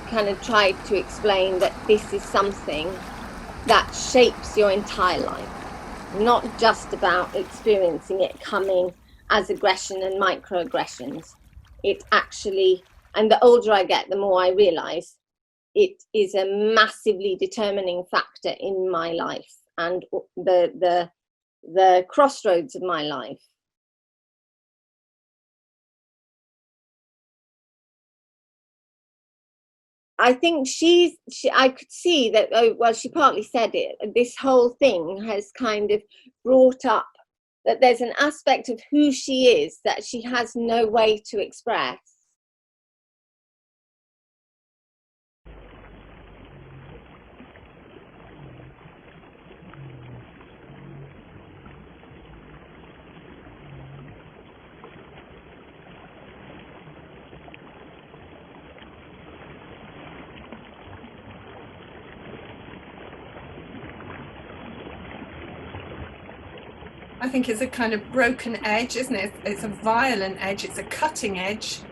kind of tried to explain that this is something that shapes your entire life, not just about experiencing it coming as aggression and microaggressions. It actually, and the older I get, the more I realize it is a massively determining factor in my life and the crossroads of my life. I think I could see that, oh, well, she partly said it, this whole thing has kind of brought up that there's an aspect of who she is that she has no way to express. I think it's a kind of broken edge, isn't it? It's a violent edge, it's a cutting edge,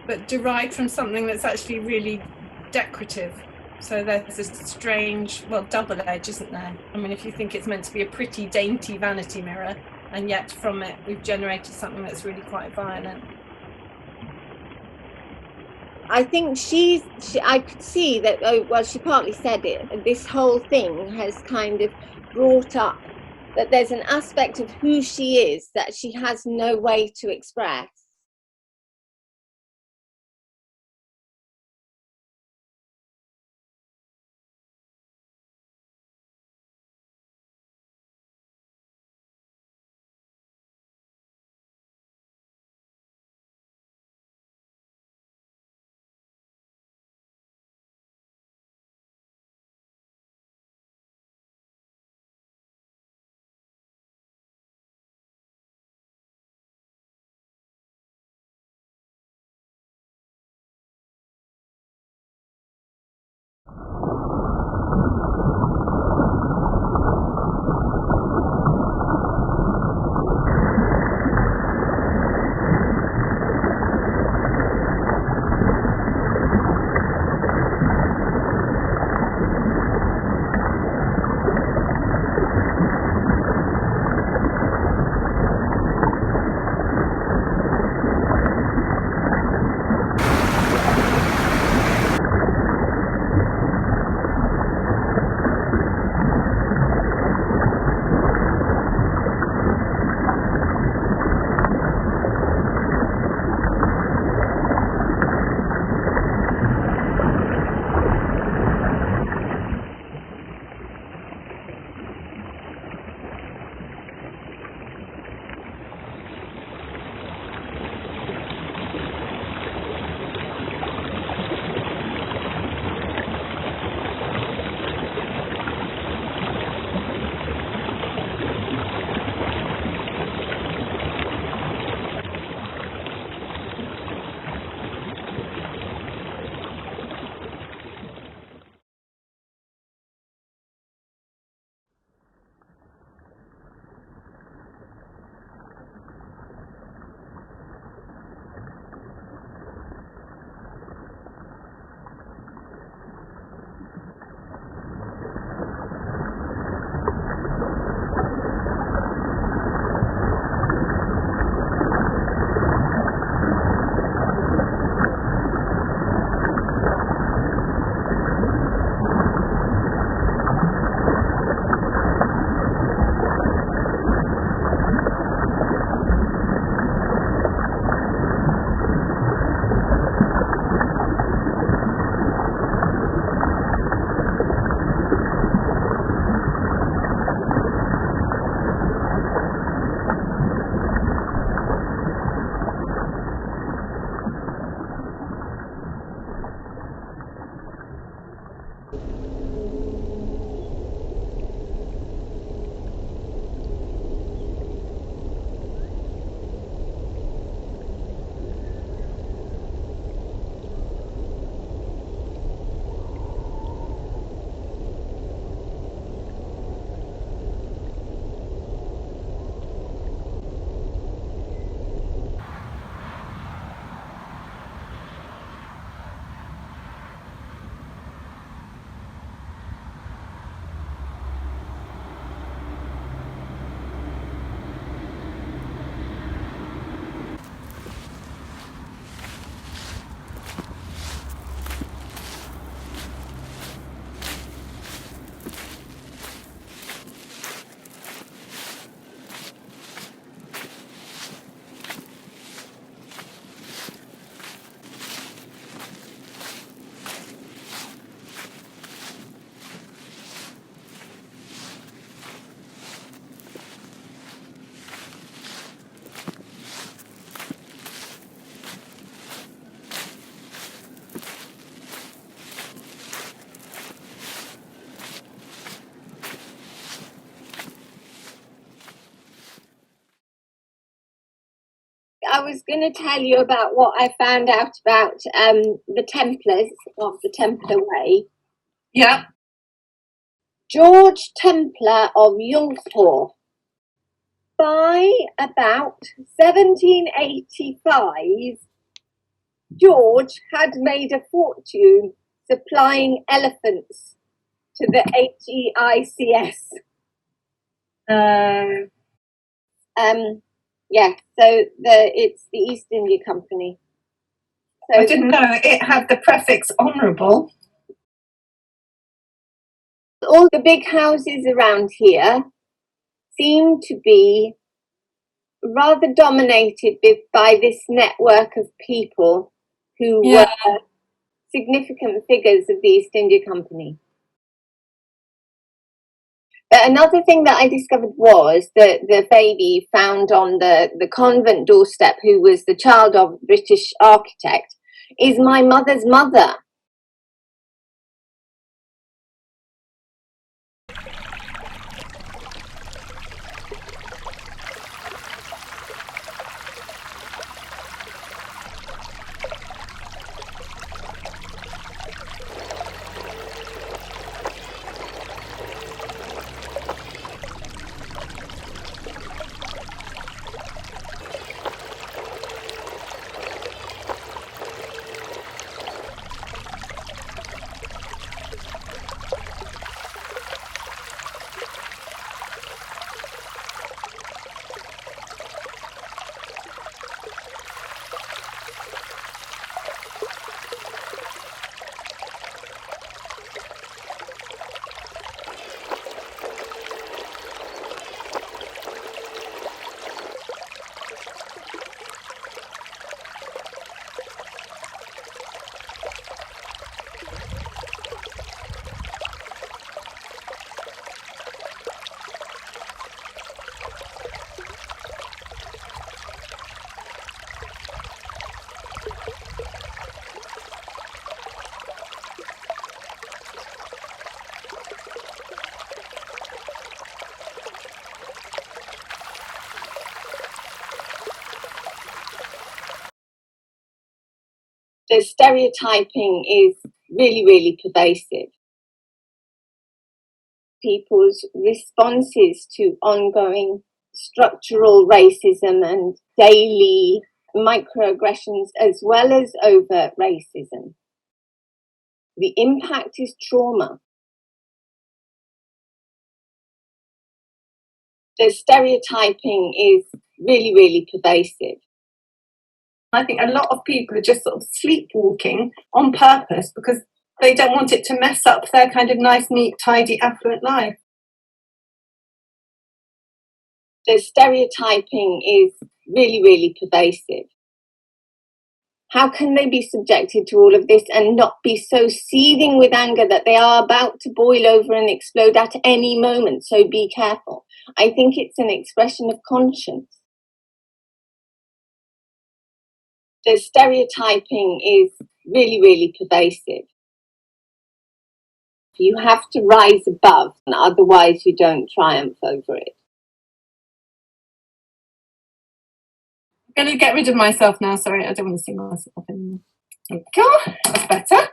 but derived from something that's actually really decorative. So there's this strange, well, double edge, isn't there? I mean, if you think it's meant to be a pretty dainty vanity mirror, and yet from it we've generated something that's really quite violent. I think I could see that, oh, well, she partly said it, this whole thing has kind of brought up that there's an aspect of who she is that she has no way to express. was going to tell you about what I found out about the Templars of the Templar Way. Yeah. George Templar of Yungthor. By about 1785, George had made a fortune supplying elephants to the HEICS. Yeah, so it's the East India Company. So I didn't know it had the prefix honourable. all the big houses around here seem to be rather dominated by this network of people who were significant figures of the East India Company. But another thing that I discovered was that the baby found on the convent doorstep, who was the child of a British architect, is my mother's mother. The stereotyping is really, really pervasive. People's responses to ongoing structural racism and daily microaggressions, as well as overt racism. The impact is trauma. The stereotyping is really, really pervasive. I think a lot of people are just sort of sleepwalking on purpose because they don't want it to mess up their kind of nice, neat, tidy, affluent life. The stereotyping is really, really pervasive. How can they be subjected to all of this and not be so seething with anger that they are about to boil over and explode at any moment? So be careful. I think it's an expression of conscience. The stereotyping is really, really pervasive. You have to rise above, and otherwise you don't triumph over it. I'm going to get rid of myself now. Sorry, I don't want to see myself anymore. There we go. That's better.